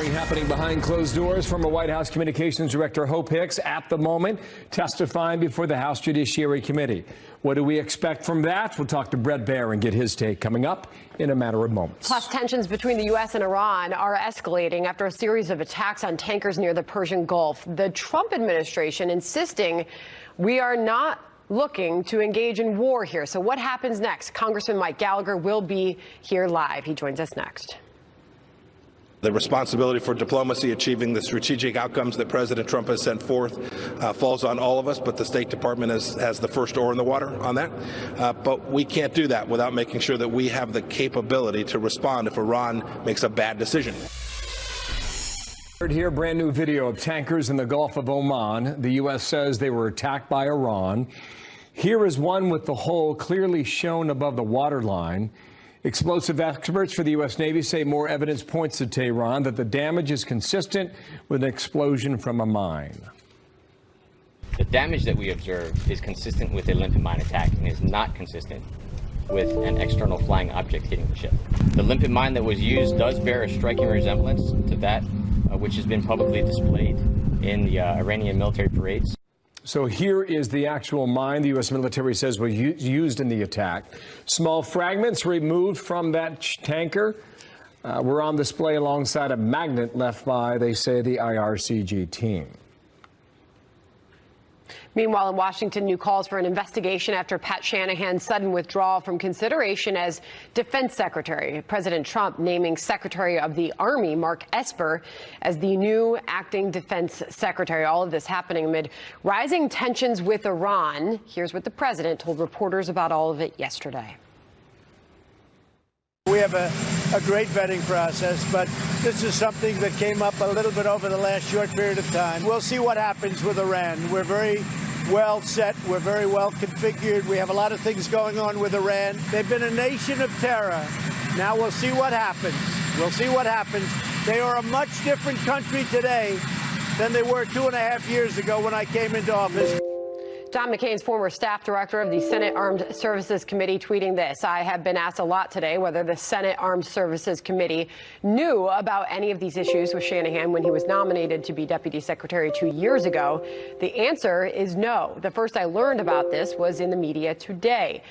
Happening behind closed doors. Former White House Communications Director Hope Hicks at the moment testifying before the House Judiciary Committee. What do we expect from that? We'll talk to Brett Baer and get his take coming up in a matter of moments. Plus, tensions between the U.S. and Iran are escalating after a series of attacks on tankers near the Persian Gulf. The Trump administration insisting we are not looking to engage in war here. So what happens next? Congressman Mike Gallagher will be here live. He joins us next. The responsibility for diplomacy, achieving the strategic outcomes that President Trump has sent forth, falls on all of us, but the State Department has the first oar in the water on that. But we can't do that without making sure that we have the capability to respond if Iran makes a bad decision. Here, brand new video of tankers in the Gulf of Oman. The U.S. says they were attacked by Iran. Here is one with the hull clearly shown above the waterline. Explosive experts for the U.S. Navy say more evidence points to Tehran that the damage is consistent with an explosion from a mine. The damage that we observe is consistent with a limpet mine attack and is not consistent with an external flying object hitting the ship. The limpet mine that was used does bear a striking resemblance to that which has been publicly displayed in the Iranian military parades. So here is the actual mine the U.S. military says was used in the attack. Small fragments removed from that tanker were on display alongside a magnet left by, they say, the IRCG team. Meanwhile, in Washington, new calls for an investigation after Pat Shanahan's sudden withdrawal from consideration as defense secretary. President Trump naming Secretary of the Army Mark Esper as the new acting defense secretary. All of this happening amid rising tensions with Iran. Here's what the president told reporters about all of it yesterday. We have a great vetting process, but this is something that came up a little bit over the last short period of time. We'll see what happens with Iran. We're very well set. We're very well configured. We have a lot of things going on with Iran. They've been a nation of terror. Now we'll see what happens. We'll see what happens. They are a much different country today than they were 2.5 years ago when I came into office. John McCain's former staff director of the Senate Armed Services Committee tweeting this: I have been asked a lot today whether the Senate Armed Services Committee knew about any of these issues with Shanahan when he was nominated to be Deputy Secretary 2 years ago. The answer is no. The first I learned about this was in the media today.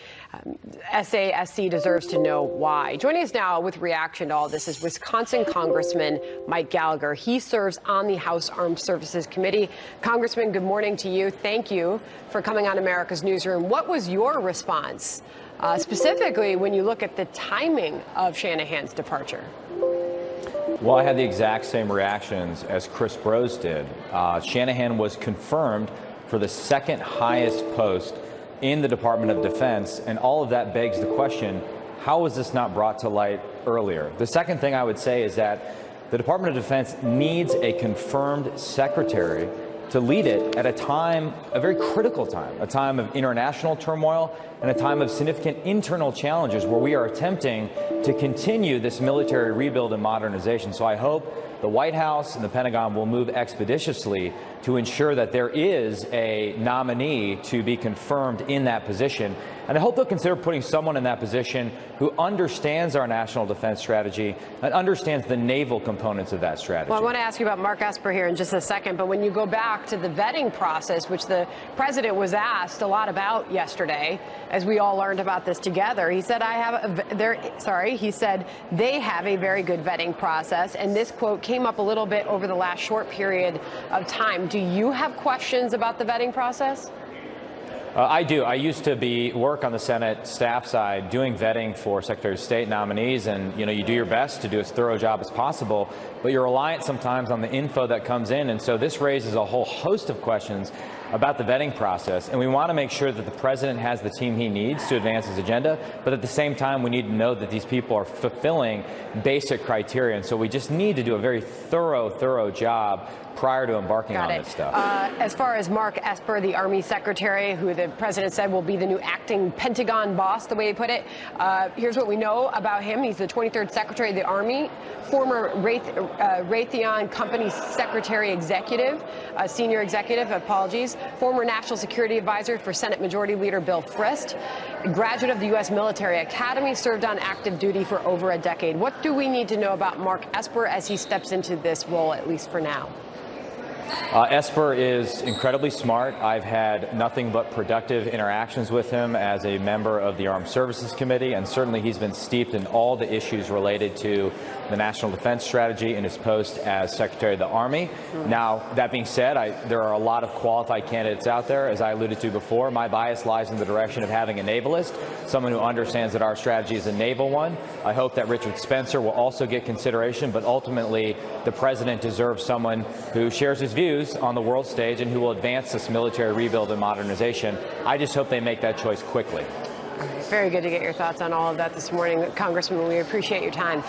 SASC deserves to know why. Joining us now with reaction to all this is Wisconsin Congressman Mike Gallagher. He serves on the House Armed Services Committee. Congressman, good morning to you. Thank you for coming on America's Newsroom. What was your response, specifically when you look at the timing of Shanahan's departure? Well, I had the exact same reactions as Chris Brose did. Shanahan was confirmed for the second highest post in the Department of Defense, and all of that begs the question, how was this not brought to light earlier? The second thing I would say is that the Department of Defense needs a confirmed secretary to lead it at a time, a very critical time, a time of international turmoil and a time of significant internal challenges where we are attempting to continue this military rebuild and modernization. So I hope the White House and the Pentagon will move expeditiously to ensure that there is a nominee to be confirmed in that position. And I hope they'll consider putting someone in that position who understands our national defense strategy and understands the naval components of that strategy. Well, I want to ask you about Mark Esper here in just a second, but when you go back to the vetting process, which the president was asked a lot about yesterday, as we all learned about this together, he said, he said they have a very good vetting process, and this quote came up a little bit over the last short period of time. Do you have questions about the vetting process? I do. I used to work on the Senate staff side doing vetting for Secretary of State nominees, and you do your best to do as thorough a job as possible, but you're reliant sometimes on the info that comes in, and so this raises a whole host of questions about the vetting process, and we want to make sure that the president has the team he needs to advance his agenda, but at the same time we need to know that these people are fulfilling basic criteria, and so we just need to do a very thorough job prior to embarking on this stuff. As far as Mark Esper, the Army Secretary, who the president said will be the new acting Pentagon boss, the way he put it, here's what we know about him. He's the 23rd Secretary of the Army, former Raytheon Company Secretary Executive, senior executive, apologies, former National Security Advisor for Senate Majority Leader Bill Frist. a graduate of the U.S. Military Academy, served on active duty for over a decade. What do we need to know about Mark Esper as he steps into this role, at least for now? Esper is incredibly smart. I've had nothing but productive interactions with him as a member of the Armed Services Committee, and certainly he's been steeped in all the issues related to the National Defense Strategy in his post as Secretary of the Army. Now, that being said, there are a lot of qualified candidates out there. As I alluded to before, my bias lies in the direction of having a navalist, someone who understands that our strategy is a naval one. I hope that Richard Spencer will also get consideration, but ultimately the president deserves someone who shares his views on the world stage and who will advance this military rebuild and modernization. I just hope they make that choice quickly. Very good to get your thoughts on all of that this morning, Congressman. We appreciate your time.